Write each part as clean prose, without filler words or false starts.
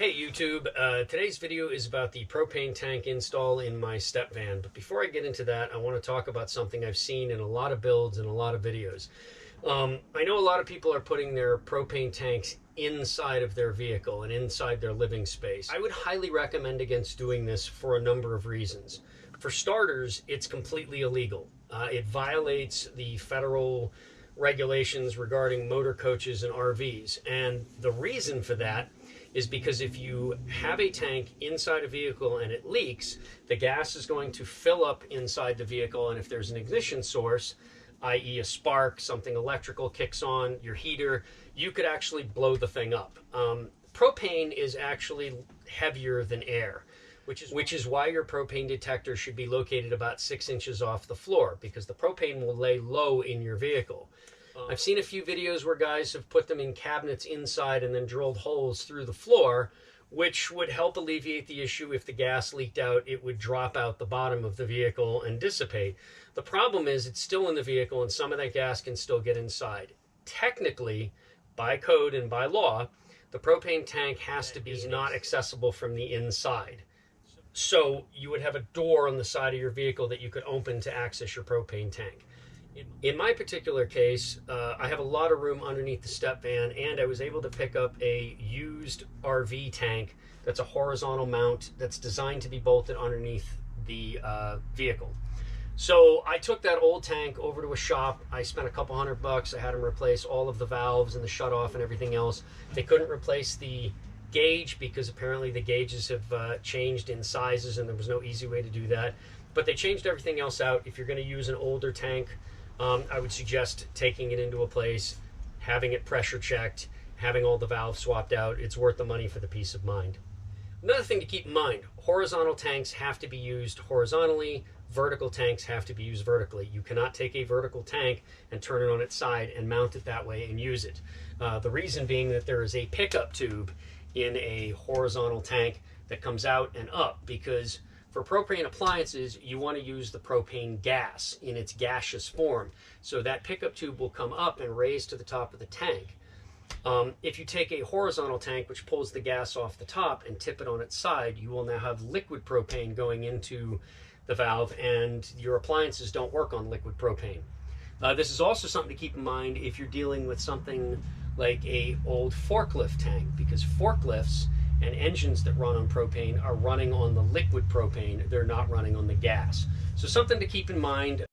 Hey YouTube, today's video is about the propane tank install in my step van. But before I get into that, I want to talk about something I've seen in a lot of builds and a lot of videos. I know a lot of people are putting their propane tanks inside of their vehicle and inside their living space. I would highly recommend against doing this for a number of reasons. For starters, it's completely illegal. It violates the federal regulations regarding motor coaches and RVs. And the reason for that is because if you have a tank inside a vehicle and it leaks, the gas is going to fill up inside the vehicle, and if there's an ignition source, i.e. a spark, something electrical kicks on, your heater, you could actually blow the thing up. Propane is actually heavier than air, which is why your propane detector should be located about 6 inches off the floor, because the propane will lay low in your vehicle. I've seen a few videos where guys have put them in cabinets inside and then drilled holes through the floor, which would help alleviate the issue. If the gas leaked out, it would drop out the bottom of the vehicle and dissipate. The problem is it's still in the vehicle and some of that gas can still get inside. Technically, by code and by law, the propane tank has to be not accessible from the inside. So you would have a door on the side of your vehicle that you could open to access your propane tank. In my particular case, I have a lot of room underneath the step van, and I was able to pick up a used RV tank that's a horizontal mount that's designed to be bolted underneath the vehicle. So I took that old tank over to a shop. I spent a couple $100. I had them replace all of the valves and the shutoff and everything else. They couldn't replace the gauge because apparently the gauges have changed in sizes and there was no easy way to do that. But they changed everything else out. If you're going to use an older tank, I would suggest taking it into a place, having it pressure checked, having all the valves swapped out. It's worth the money for the peace of mind. Another thing to keep in mind, horizontal tanks have to be used horizontally, vertical tanks have to be used vertically. You cannot take a vertical tank and turn it on its side and mount it that way and use it. The reason being that there is a pickup tube in a horizontal tank that comes out and up, because for propane appliances, you want to use the propane gas in its gaseous form. So that pickup tube will come up and raise to the top of the tank. If you take a horizontal tank, which pulls the gas off the top, and tip it on its side, you will now have liquid propane going into the valve, and your appliances don't work on liquid propane. This is also something to keep in mind if you're dealing with something like a old forklift tank, because forklifts and engines that run on propane are running on the liquid propane. They're not running on the gas. So something to keep in mind.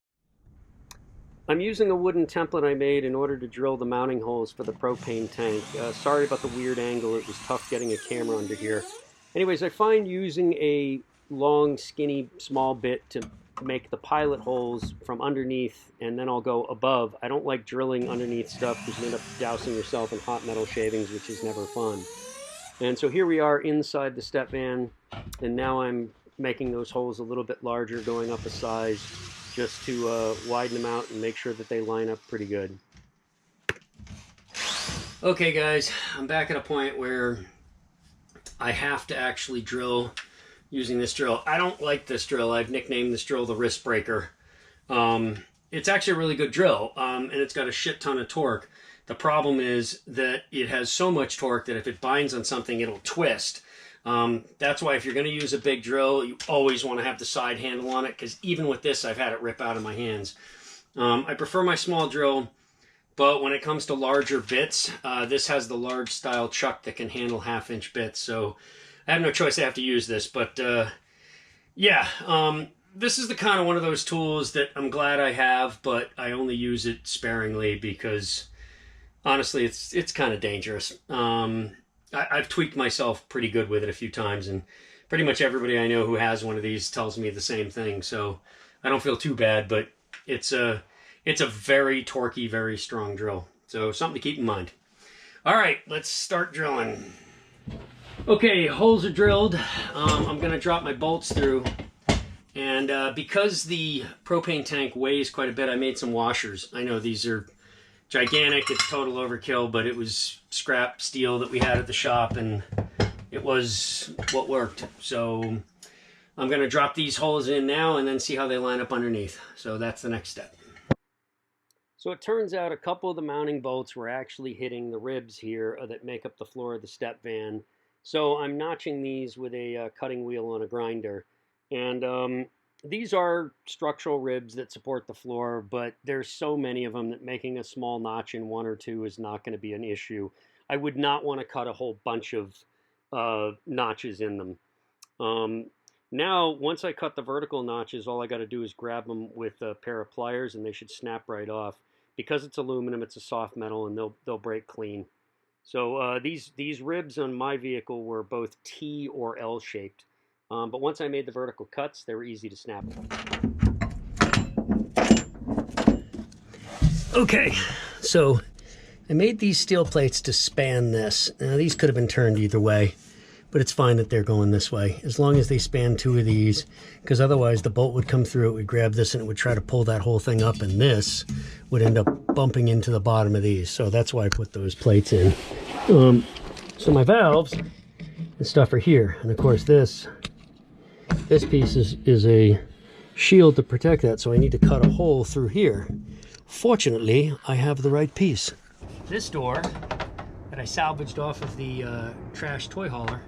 I'm using a wooden template I made in order to drill the mounting holes for the propane tank. Sorry about the weird angle. It was tough getting a camera under here. Anyways, I find using a long, skinny, small bit to make the pilot holes from underneath, and then I'll go above. I don't like drilling underneath stuff because you end up dousing yourself in hot metal shavings, which is never fun. And so here we are inside the step van, and now I'm making those holes a little bit larger, going up a size, just to widen them out and make sure that they line up pretty good. Okay guys, I'm back at a point where I have to actually drill using this drill. I don't like this drill. I've nicknamed this drill the wrist breaker. It's actually a really good drill, and it's got a shit ton of torque. The problem is that it has so much torque that if it binds on something, it'll twist. That's why if you're going to use a big drill, you always want to have the side handle on it, because even with this, I've had it rip out of my hands. I prefer my small drill, but when it comes to larger bits, this has the large style chuck that can handle 1/2-inch bits, so I have no choice. I have to use this. But yeah, this is the kind of one of those tools that I'm glad I have, but I only use it sparingly because honestly, it's kind of dangerous. I've tweaked myself pretty good with it a few times, and pretty much everybody I know who has one of these tells me the same thing. So I don't feel too bad, but it's a very torquey, very strong drill. So something to keep in mind. All right, let's start drilling. Okay, holes are drilled. I'm going to drop my bolts through. And because the propane tank weighs quite a bit, I made some washers. I know these are gigantic, it's total overkill, but it was scrap steel that we had at the shop, and it was what worked. So I'm going to drop these holes in now and then see how they line up underneath. So that's the next step. So it turns out a couple of the mounting bolts were actually hitting the ribs here that make up the floor of the step van. So I'm notching these with a cutting wheel on a grinder. And these are structural ribs that support the floor, but there's so many of them that making a small notch in one or two is not going to be an issue. I would not want to cut a whole bunch of notches in them. Now, once I cut the vertical notches, all I got to do is grab them with a pair of pliers, and they should snap right off. Because it's aluminum, it's a soft metal, and they'll break clean. So these ribs on my vehicle were both T or L shaped. But once I made the vertical cuts, they were easy to snap. Okay, so I made these steel plates to span this. Now these could have been turned either way, but it's fine that they're going this way, as long as they span two of these, because otherwise the bolt would come through, it would grab this, and it would try to pull that whole thing up, and this would end up bumping into the bottom of these. So that's why I put those plates in. So my valves and stuff are here, and of course this piece is a shield to protect that, so I need to cut a hole through here. Fortunately, I have the right piece. This door that I salvaged off of the trash toy hauler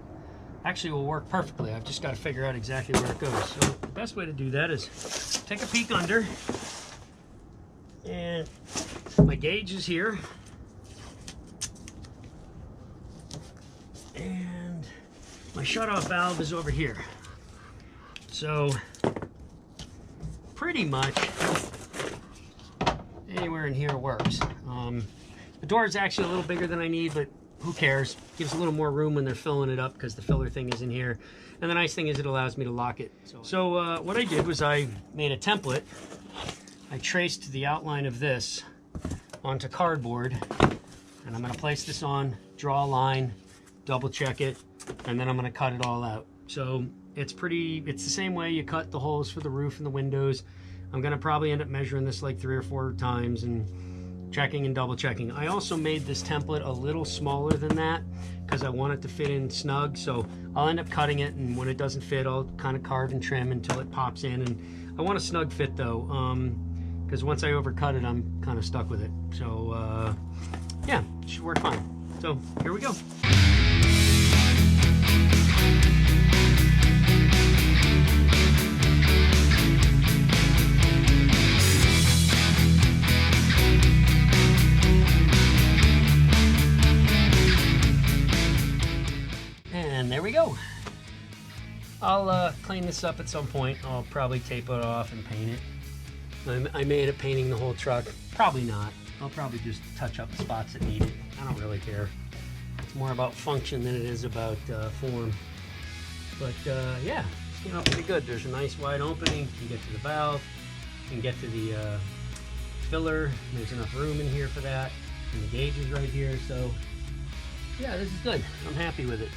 actually will work perfectly. I've just got to figure out exactly where it goes. So the best way to do that is take a peek under, and my gauge is here, and my shutoff valve is over here. So pretty much anywhere in here works. The door is actually a little bigger than I need, but who cares? Gives a little more room when they're filling it up because the filler thing is in here. And the nice thing is it allows me to lock it. So what I did was I made a template. I traced the outline of this onto cardboard, and I'm going to place this on, draw a line, double check it, and then I'm going to cut it all out. So it's the same way you cut the holes for the roof and the windows. I'm going to probably end up measuring this like 3 or 4 times and checking and double checking. I also made this template a little smaller than that because I want it to fit in snug, so I'll end up cutting it, and when it doesn't fit, I'll kind of carve and trim until it pops in. And I want a snug fit though, because once I overcut it, I'm kind of stuck with it. So yeah, it should work fine. So here we go. There we go. I'll clean this up at some point. I'll probably tape it off and paint it. I may end up painting the whole truck. Probably not. I'll probably just touch up the spots that need it. I don't really care. It's more about function than it is about form. But yeah, it's came out pretty good. There's a nice wide opening. You can get to the valve. You can get to the filler. There's enough room in here for that. And the gauge is right here. So yeah, this is good. I'm happy with it.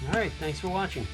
All right, thanks for watching.